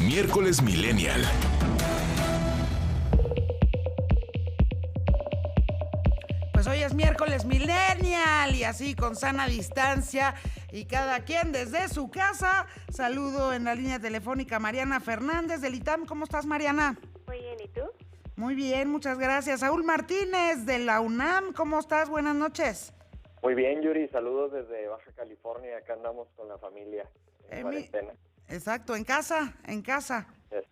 Miércoles Millennial. Pues hoy es miércoles millennial y así con sana distancia y cada quien desde su casa. Saludo en la línea telefónica a Mariana Fernández del ITAM. ¿Cómo estás, Mariana? Muy bien, ¿y tú? Muy bien, muchas gracias. Saúl Martínez de la UNAM. ¿Cómo estás? Buenas noches. Muy bien, Yuri. Saludos desde Baja California. Acá andamos con la familia en cuarentena. Exacto, en casa. Yes.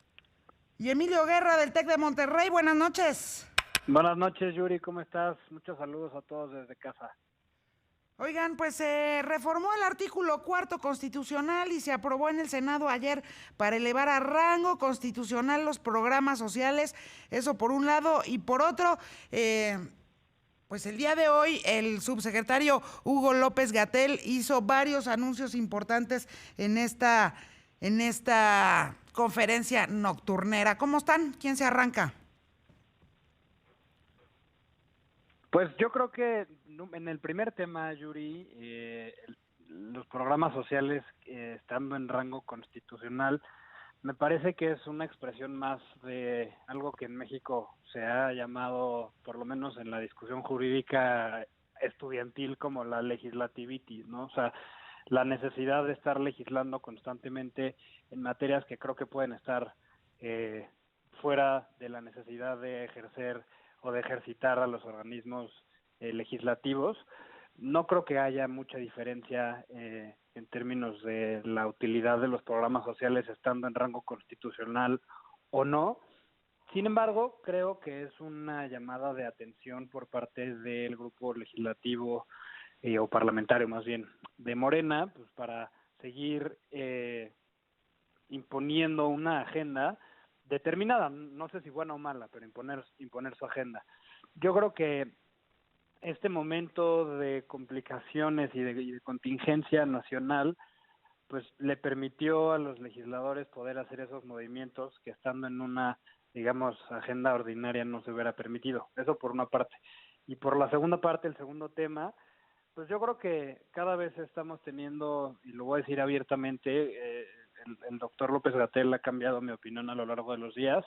Y Emilio Guerra del TEC de Monterrey. Buenas noches. Buenas noches, Yuri, ¿cómo estás? Muchos saludos a todos desde casa. Oigan, pues se reformó el artículo 4 constitucional y se aprobó en el Senado ayer para elevar a rango constitucional los programas sociales, eso por un lado, y por otro, pues el día de hoy el subsecretario Hugo López-Gatell hizo varios anuncios importantes en esta conferencia nocturnera. ¿Cómo están? ¿Quién se arranca? Pues yo creo que en el primer tema, Yuri, los programas sociales estando en rango constitucional, me parece que es una expresión más de algo que en México se ha llamado, por lo menos en la discusión jurídica estudiantil, como la legislativitis, ¿no? O sea, la necesidad de estar legislando constantemente en materias que creo que pueden estar fuera de la necesidad de ejercer o de ejercitar a los organismos legislativos. No creo que haya mucha diferencia en términos de la utilidad de los programas sociales estando en rango constitucional o no. Sin embargo, creo que es una llamada de atención por parte del grupo legislativo o parlamentario más bien de Morena, pues para seguir imponiendo una agenda determinada, no sé si buena o mala, pero imponer su agenda. Yo creo que este momento de complicaciones y de contingencia nacional, pues le permitió a los legisladores poder hacer esos movimientos que estando en una, digamos, agenda ordinaria no se hubiera permitido. Eso por una parte. Y por la segunda parte, el segundo tema, pues yo creo que cada vez estamos teniendo, y lo voy a decir abiertamente, el doctor López-Gatell ha cambiado mi opinión a lo largo de los días.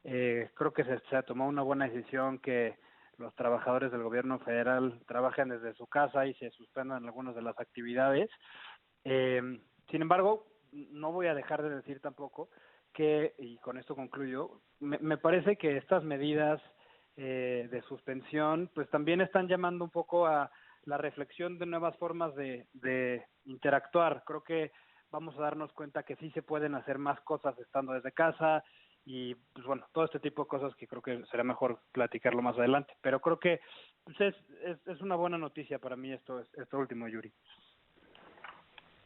Creo que se ha tomado una buena decisión que los trabajadores del gobierno federal trabajen desde su casa y se suspendan algunas de las actividades. Sin embargo, no voy a dejar de decir tampoco que, y con esto concluyo, me parece que estas medidas de suspensión pues también están llamando un poco a la reflexión de nuevas formas de interactuar. Creo que vamos a darnos cuenta que sí se pueden hacer más cosas estando desde casa y, pues bueno, todo este tipo de cosas que creo que será mejor platicarlo más adelante. Pero creo que pues es una buena noticia para mí esto último, Yuri.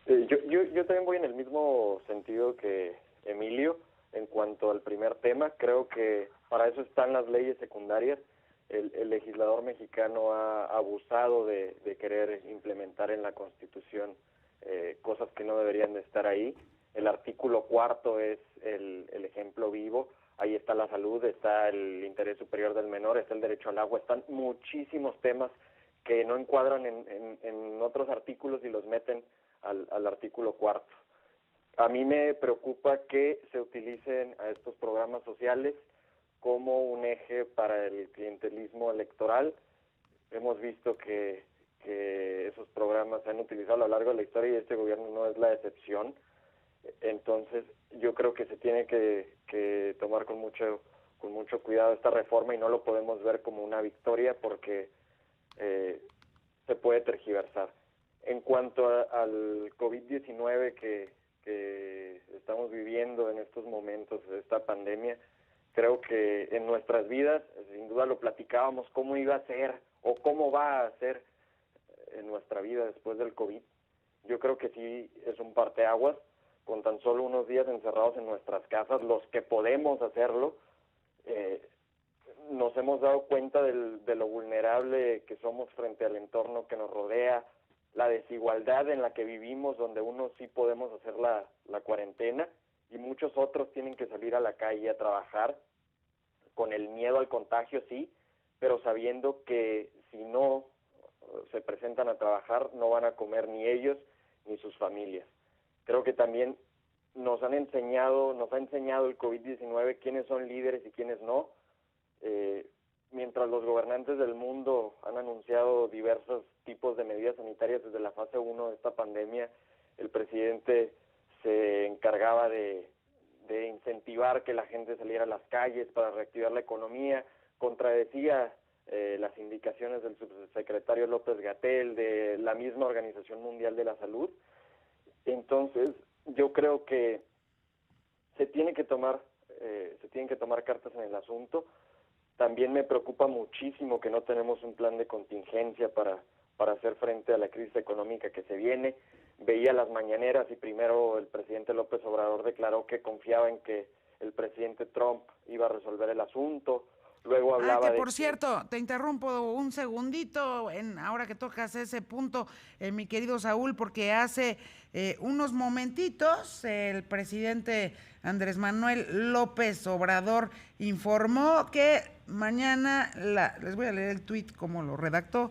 Yo también voy en el mismo sentido que Emilio en cuanto al primer tema. Creo que para eso están las leyes secundarias. El legislador mexicano ha abusado de querer implementar en la Constitución cosas que no deberían de estar ahí. El artículo 4 es el ejemplo vivo. Ahí está la salud, está el interés superior del menor, está el derecho al agua, están muchísimos temas que no encuadran en otros artículos y los meten al artículo 4. A mí me preocupa que se utilicen a estos programas sociales como un eje para el clientelismo electoral. Hemos visto que esos programas se han utilizado a lo largo de la historia y este gobierno no es la excepción. Entonces yo creo que se tiene que tomar con mucho cuidado esta reforma y no lo podemos ver como una victoria porque se puede tergiversar. En cuanto al COVID-19 que estamos viviendo en estos momentos, esta pandemia, creo que en nuestras vidas, sin duda lo platicábamos, cómo iba a ser o cómo va a ser en nuestra vida después del COVID. Yo creo que sí es un parteaguas, con tan solo unos días encerrados en nuestras casas, los que podemos hacerlo, nos hemos dado cuenta de lo vulnerable que somos frente al entorno que nos rodea, la desigualdad en la que vivimos, donde unos sí podemos hacer la cuarentena y muchos otros tienen que salir a la calle a trabajar con el miedo al contagio, sí, pero sabiendo que si no se presentan a trabajar no van a comer ni ellos ni sus familias. Creo que también nos ha enseñado el COVID-19 quiénes son líderes y quiénes no. Mientras los gobernantes del mundo han anunciado diversos tipos de medidas sanitarias desde la fase 1 de esta pandemia, el presidente se encargaba de incentivar que la gente saliera a las calles para reactivar la economía, contradecía las indicaciones del subsecretario López-Gatell, de la misma Organización Mundial de la Salud. Entonces, yo creo que se tienen que tomar cartas en el asunto. También me preocupa muchísimo que no tenemos un plan de contingencia para hacer frente a la crisis económica que se viene. Veía las mañaneras y primero el presidente López Obrador declaró que confiaba en que el presidente Trump iba a resolver el asunto. Luego hablaba por cierto, te interrumpo un segundito, ahora que tocas ese punto, mi querido Saúl, porque hace unos momentitos el presidente Andrés Manuel López Obrador informó que mañana, les voy a leer el tuit como lo redactó,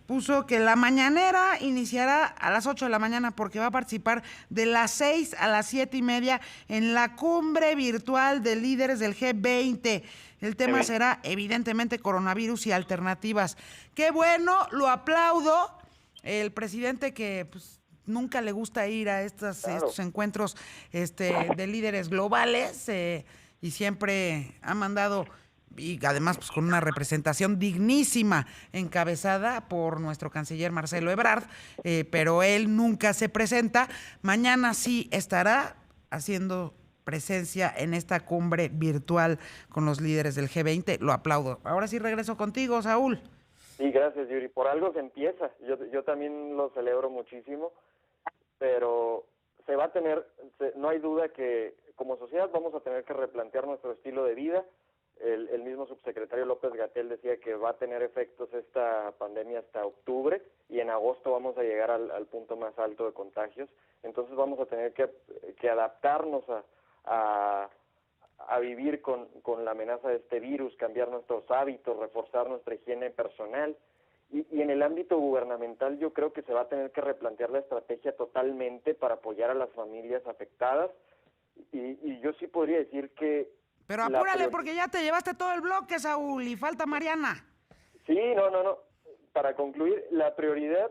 puso que la mañanera iniciará a las 8 de la mañana porque va a participar de las 6 a las 7:30 en la cumbre virtual de líderes del G20. El tema será evidentemente coronavirus y alternativas. Qué bueno, lo aplaudo. El presidente que pues nunca le gusta ir a estos encuentros de líderes globales y siempre ha mandado, y además pues con una representación dignísima encabezada por nuestro canciller Marcelo Ebrard, pero él nunca se presenta. Mañana sí estará haciendo presencia en esta cumbre virtual con los líderes del G20, lo aplaudo. Ahora sí regreso contigo, Saúl. Sí, gracias, Yuri. Por algo se empieza. Yo también lo celebro muchísimo, pero no hay duda que como sociedad vamos a tener que replantear nuestro estilo de vida. El mismo subsecretario López-Gatell decía que va a tener efectos esta pandemia hasta octubre y en agosto vamos a llegar al punto más alto de contagios. Entonces vamos a tener que adaptarnos a vivir con la amenaza de este virus, cambiar nuestros hábitos, reforzar nuestra higiene personal. Y en el ámbito gubernamental yo creo que se va a tener que replantear la estrategia totalmente para apoyar a las familias afectadas. Y yo sí podría decir que... Pero apúrale porque ya te llevaste todo el bloque, Saúl, y falta Mariana. Sí, no. Para concluir, la prioridad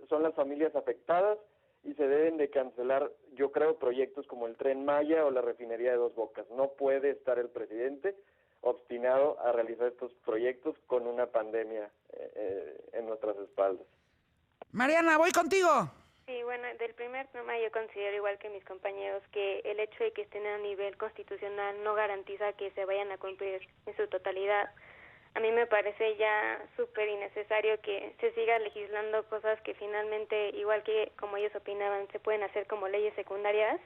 son las familias afectadas y se deben de cancelar, yo creo, proyectos como el Tren Maya o la refinería de Dos Bocas. No puede estar el presidente obstinado a realizar estos proyectos con una pandemia en nuestras espaldas. Mariana, voy contigo. Sí, bueno, del primer tema yo considero, igual que mis compañeros, que el hecho de que estén a nivel constitucional no garantiza que se vayan a cumplir en su totalidad. A mí me parece ya súper innecesario que se siga legislando cosas que finalmente, igual que como ellos opinaban, se pueden hacer como leyes secundarias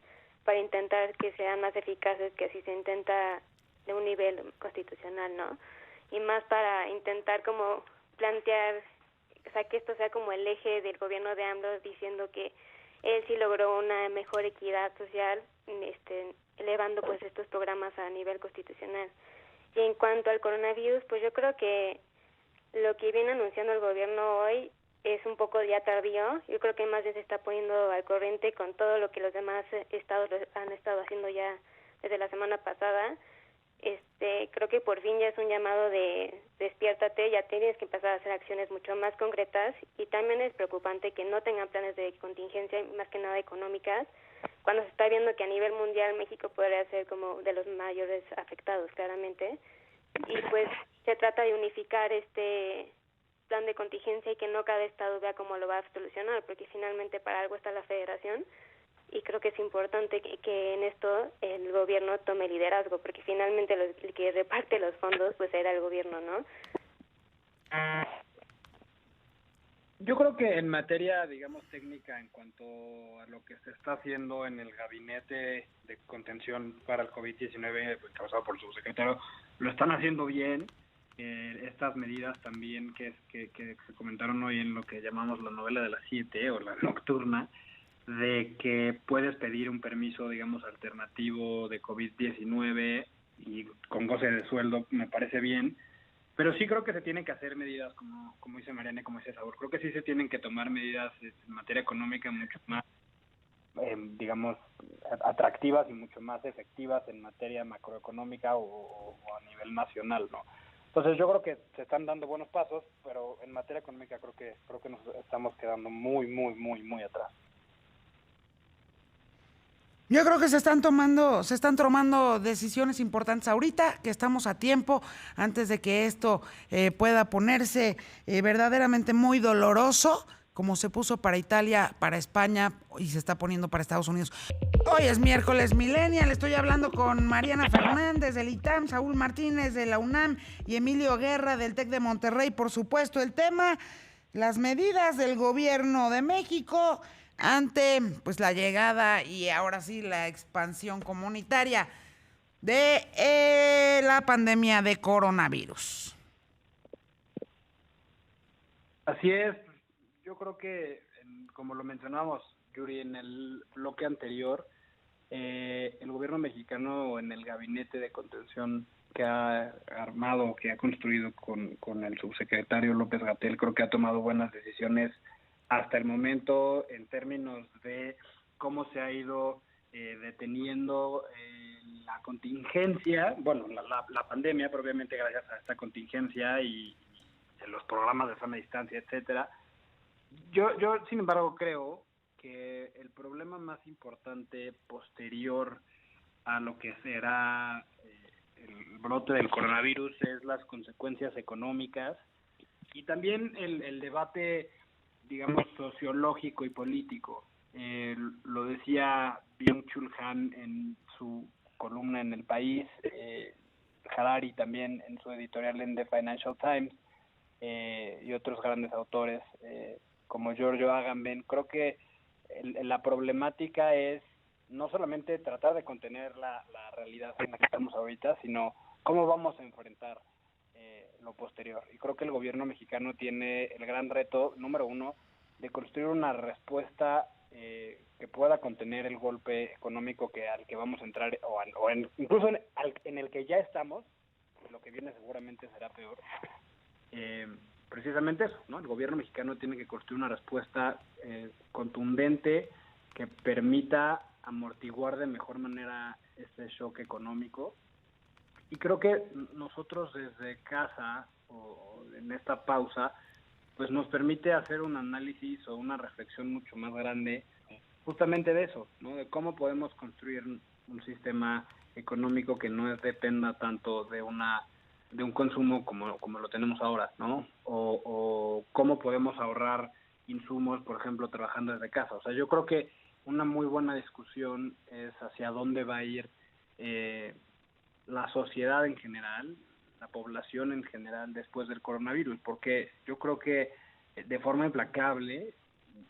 para intentar que sean más eficaces que si se intenta de un nivel constitucional, ¿no? Y más para intentar como plantear, o sea, que esto sea como el eje del gobierno de AMLO, diciendo que él sí logró una mejor equidad social, elevando pues estos programas a nivel constitucional. Y en cuanto al coronavirus, pues yo creo que lo que viene anunciando el gobierno hoy es un poco ya tardío. Yo creo que más bien se está poniendo al corriente con todo lo que los demás estados han estado haciendo ya desde la semana pasada. Creo que por fin ya es un llamado de despiértate, ya tienes que empezar a hacer acciones mucho más concretas, y también es preocupante que no tengan planes de contingencia, más que nada económicas, cuando se está viendo que a nivel mundial México podría ser como de los mayores afectados, claramente. Y pues se trata de unificar este plan de contingencia y que no cada estado vea cómo lo va a solucionar, porque finalmente para algo está la federación. Y creo que es importante que en esto el gobierno tome liderazgo, porque finalmente el que reparte los fondos pues era el gobierno, ¿no? Yo creo que en materia, digamos, técnica, en cuanto a lo que se está haciendo en el gabinete de contención para el COVID-19, causado por el subsecretario, lo están haciendo bien. Estas medidas también que se comentaron hoy en lo que llamamos la novela de las 7 o la nocturna, de que puedes pedir un permiso, digamos, alternativo de COVID-19 y con goce de sueldo, me parece bien, pero sí creo que se tienen que hacer medidas, como dice Mariana y como dice Saúl. Creo que sí se tienen que tomar medidas en materia económica mucho más digamos, atractivas y mucho más efectivas en materia macroeconómica o a nivel nacional, ¿no? Entonces yo creo que se están dando buenos pasos, pero en materia económica creo que nos estamos quedando muy atrás. Yo creo que se están tomando decisiones importantes ahorita, que estamos a tiempo antes de que esto pueda ponerse verdaderamente muy doloroso, como se puso para Italia, para España y se está poniendo para Estados Unidos. Hoy es miércoles Millennial, estoy hablando con Mariana Fernández del ITAM, Saúl Martínez de la UNAM y Emilio Guerra del TEC de Monterrey. Por supuesto, el tema, las medidas del gobierno de México ante pues la llegada y ahora sí la expansión comunitaria de la pandemia de coronavirus. Así es, yo creo que, como lo mencionamos, Yuri, en el bloque anterior, el gobierno mexicano en el gabinete de contención que ha armado, que ha construido con el subsecretario López-Gatell, creo que ha tomado buenas decisiones hasta el momento en términos de cómo se ha ido deteniendo la contingencia, bueno, la pandemia, pero obviamente gracias a esta contingencia y los programas de sana distancia, etcétera. Yo sin embargo creo que el problema más importante posterior a lo que será el brote del coronavirus es las consecuencias económicas y también el debate, digamos, sociológico y político. Lo decía Byung-Chul Han en su columna en El País, Harari también en su editorial en The Financial Times, y otros grandes autores como Giorgio Agamben. Creo que la problemática es no solamente tratar de contener la realidad en la que estamos ahorita, sino cómo vamos a enfrentar lo posterior. Y creo que el gobierno mexicano tiene el gran reto, número uno, de construir una respuesta que pueda contener el golpe económico al que vamos a entrar, incluso en el que ya estamos, lo que viene seguramente será peor. Precisamente eso, ¿no? El gobierno mexicano tiene que construir una respuesta contundente que permita amortiguar de mejor manera este shock económico. Y creo que nosotros desde casa o en esta pausa, pues nos permite hacer un análisis o una reflexión mucho más grande justamente de eso, ¿no? De cómo podemos construir un sistema económico que no dependa tanto de un consumo como lo tenemos ahora, ¿no? O cómo podemos ahorrar insumos, por ejemplo, trabajando desde casa. O sea, yo creo que una muy buena discusión es hacia dónde va a ir la sociedad en general, la población en general después del coronavirus, porque yo creo que de forma implacable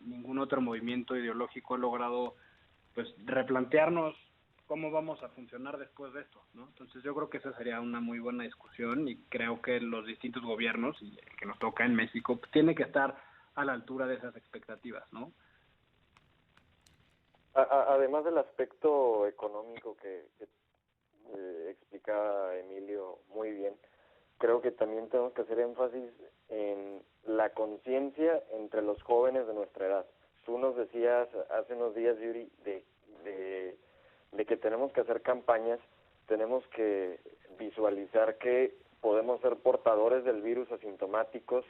ningún otro movimiento ideológico ha logrado pues replantearnos cómo vamos a funcionar después de esto, ¿no? Entonces yo creo que esa sería una muy buena discusión y creo que los distintos gobiernos, y el que nos toca en México, pues, tiene que estar a la altura de esas expectativas, ¿no? Además del aspecto económico que explicaba Emilio muy bien, creo que también tenemos que hacer énfasis en la conciencia entre los jóvenes de nuestra edad. Tú nos decías hace unos días, Yuri, de que tenemos que hacer campañas, tenemos que visualizar que podemos ser portadores del virus asintomáticos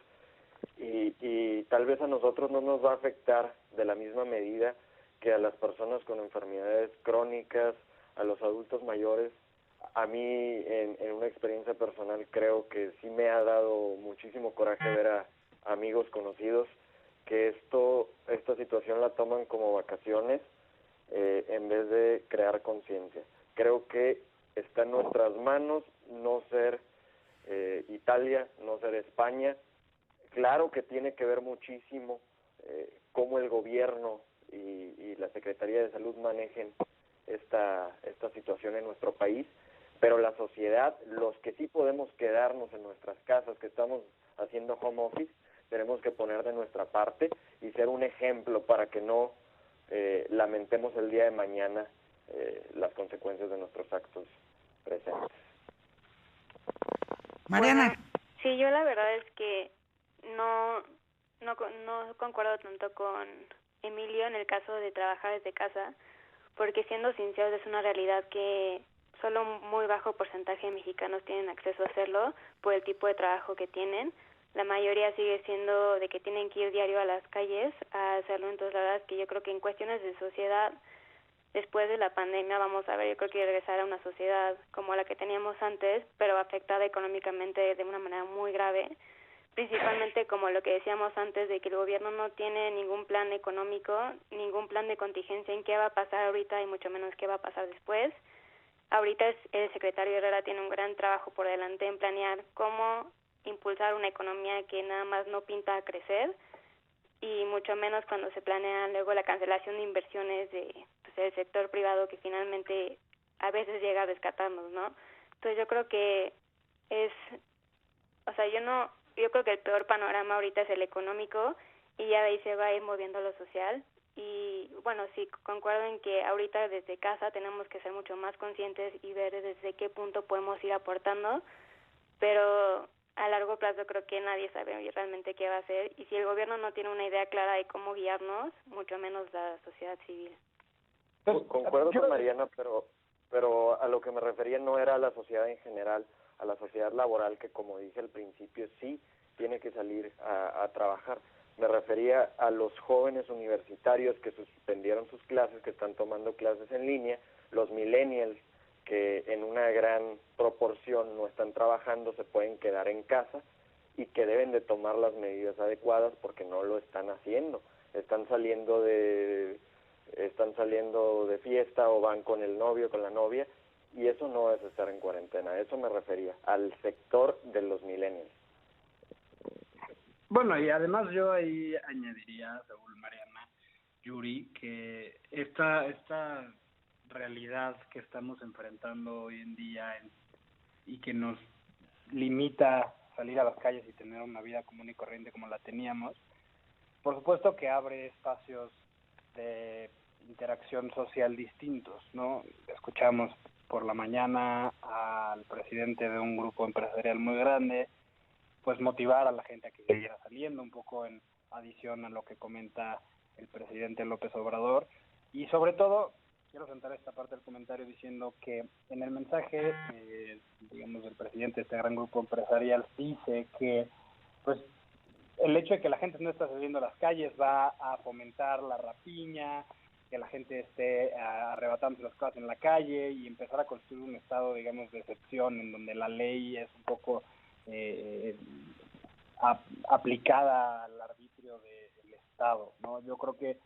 y tal vez a nosotros no nos va a afectar de la misma medida que a las personas con enfermedades crónicas, a los adultos mayores. A mí, en una experiencia personal, creo que sí me ha dado muchísimo coraje ver a amigos conocidos que esta situación la toman como vacaciones en vez de crear conciencia. Creo que está en nuestras manos no ser Italia, no ser España. Claro que tiene que ver muchísimo cómo el gobierno y la Secretaría de Salud manejen esta situación en nuestro país, pero la sociedad, los que sí podemos quedarnos en nuestras casas, que estamos haciendo home office, tenemos que poner de nuestra parte y ser un ejemplo para que no lamentemos el día de mañana las consecuencias de nuestros actos presentes. Mariana. Bueno, sí, yo la verdad es que no concuerdo tanto Emilio en el caso de trabajar desde casa, porque siendo sinceros es una realidad que solo un muy bajo porcentaje de mexicanos tienen acceso a hacerlo por el tipo de trabajo que tienen. La mayoría sigue siendo de que tienen que ir diario a las calles a hacerlo. Entonces la verdad es que yo creo que en cuestiones de sociedad, después de la pandemia vamos a ver, yo creo que regresar a una sociedad como la que teníamos antes, pero afectada económicamente de una manera muy grave, principalmente como lo que decíamos antes de que el gobierno no tiene ningún plan económico, ningún plan de contingencia en qué va a pasar ahorita y mucho menos qué va a pasar después. Ahorita el secretario Herrera tiene un gran trabajo por delante en planear cómo impulsar una economía que nada más no pinta a crecer, y mucho menos cuando se planea luego la cancelación de inversiones del sector privado que finalmente a veces llega a rescatarnos, ¿no? Entonces yo creo que yo creo que el peor panorama ahorita es el económico y ya de ahí se va a ir moviendo lo social. Y bueno, sí, concuerdo en que ahorita desde casa tenemos que ser mucho más conscientes y ver desde qué punto podemos ir aportando, pero a largo plazo creo que nadie sabe realmente qué va a hacer, y si el gobierno no tiene una idea clara de cómo guiarnos, mucho menos la sociedad civil. Concuerdo con Mariana, pero a lo que me refería no era a la sociedad en general, a la sociedad laboral que, como dije al principio, sí tiene que salir a trabajar. Me refería a los jóvenes universitarios que suspendieron sus clases, que están tomando clases en línea, los millennials que en una gran proporción no están trabajando, se pueden quedar en casa y que deben de tomar las medidas adecuadas porque no lo están haciendo. Están saliendo de fiesta o van con el novio, con la novia, y eso no es estar en cuarentena. A eso me refería, al sector de los millennials. Bueno, y además yo ahí añadiría, Saúl, Mariana, Yuri, que esta realidad que estamos enfrentando hoy en día y que nos limita salir a las calles y tener una vida común y corriente como la teníamos, por supuesto que abre espacios de interacción social distintos, ¿no? Escuchamos por la mañana al presidente de un grupo empresarial muy grande pues motivar a la gente a que siguiera saliendo, un poco en adición a lo que comenta el presidente López Obrador. Y sobre todo, quiero centrar esta parte del comentario diciendo que en el mensaje, digamos, del presidente de este gran grupo empresarial, dice que pues el hecho de que la gente no está saliendo a las calles va a fomentar la rapiña, que la gente esté arrebatando las cosas en la calle y empezar a construir un estado, digamos, de excepción en donde la ley es un poco aplicada al arbitrio del Estado, ¿no? Yo creo que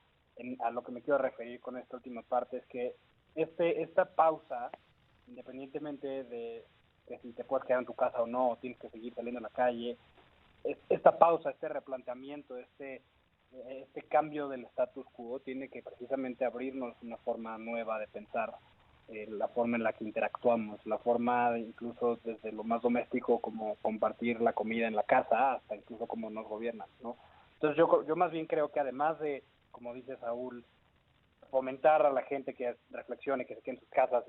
a lo que me quiero referir con esta última parte es que esta pausa, independientemente de que si te puedes quedar en tu casa o no, o tienes que seguir saliendo a la calle, esta pausa, este replanteamiento, este cambio del status quo tiene que precisamente abrirnos una forma nueva de pensar la forma en la que interactuamos, la forma incluso desde lo más doméstico como compartir la comida en la casa hasta incluso cómo nos gobiernan, ¿no? Entonces yo más bien creo que además de, como dice Saúl, fomentar a la gente que reflexione, que se quede en sus casas,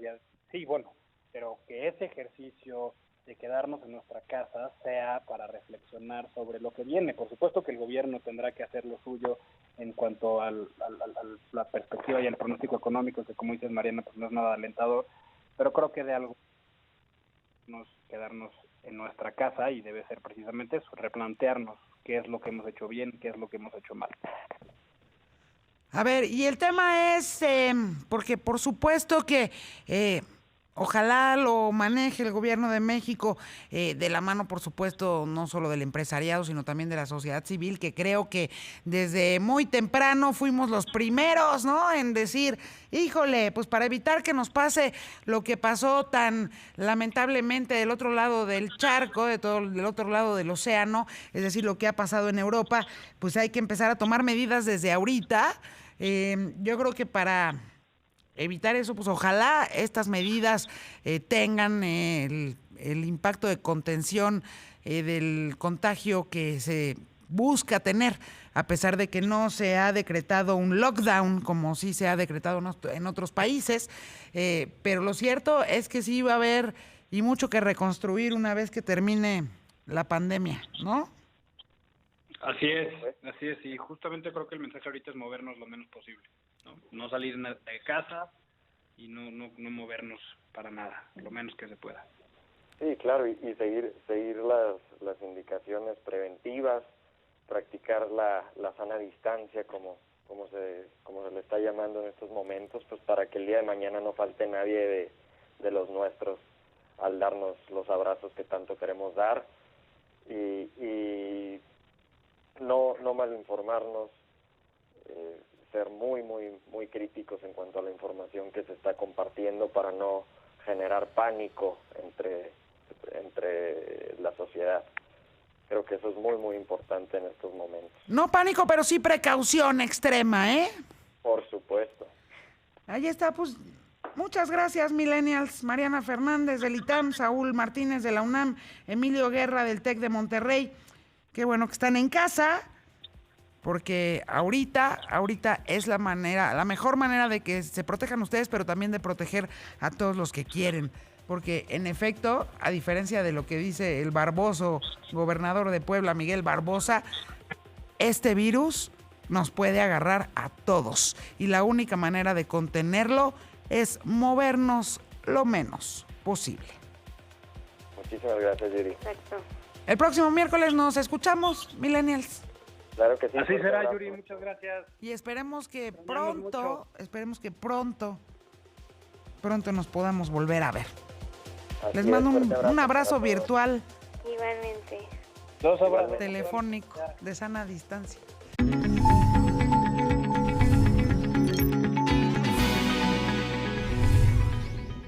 sí, bueno, pero que ese ejercicio de quedarnos en nuestra casa sea para reflexionar sobre lo que viene. Por supuesto que el gobierno tendrá que hacer lo suyo en cuanto a la perspectiva y el pronóstico económico, que como dices, Mariana, pues no es nada alentador, pero creo que de algo quedarnos en nuestra casa y debe ser precisamente eso, replantearnos qué es lo que hemos hecho bien, qué es lo que hemos hecho mal. A ver, y el tema es, porque por supuesto que ojalá lo maneje el gobierno de México de la mano, por supuesto, no solo del empresariado, sino también de la sociedad civil, que creo que desde muy temprano fuimos los primeros, ¿no?, en decir, híjole, pues para evitar que nos pase lo que pasó tan lamentablemente del otro lado del charco, del otro lado del océano, es decir, lo que ha pasado en Europa, pues hay que empezar a tomar medidas desde ahorita. Yo creo que para evitar eso, pues ojalá estas medidas tengan el impacto de contención del contagio que se busca tener, a pesar de que no se ha decretado un lockdown como sí se ha decretado en otros países, pero lo cierto es que sí va a haber y mucho que reconstruir una vez que termine la pandemia, ¿no? Así es, y justamente creo que el mensaje ahorita es movernos lo menos posible, no salir de casa y no movernos para nada, lo menos que se pueda. Sí, claro, y seguir las indicaciones preventivas, practicar la sana distancia como se le está llamando en estos momentos, pues para que el día de mañana no falte nadie de los nuestros al darnos los abrazos que tanto queremos dar, y no malinformarnos, ser muy críticos en cuanto a la información que se está compartiendo para no generar pánico entre la sociedad. Creo que eso es muy importante en estos momentos. No pánico, pero sí precaución extrema, ¿eh? Por supuesto. Ahí está, pues, muchas gracias, millennials. Mariana Fernández del ITAM, Saúl Martínez de la UNAM, Emilio Guerra del TEC de Monterrey. Qué bueno que están en casa, porque ahorita es la mejor manera de que se protejan ustedes, pero también de proteger a todos los que quieren. Porque, en efecto, a diferencia de lo que dice el barboso gobernador de Puebla, Miguel Barbosa, este virus nos puede agarrar a todos. Y la única manera de contenerlo es movernos lo menos posible. Muchísimas gracias, Yuri. Exacto. El próximo miércoles nos escuchamos, millennials. Claro que sí. Así será, Yuri, muchas gracias. Y esperemos que Soñamos pronto nos podamos volver a ver. Así Les es, mando fuerte un abrazo para todos. virtual, Igualmente. Dos abrazos. telefónico, de sana distancia.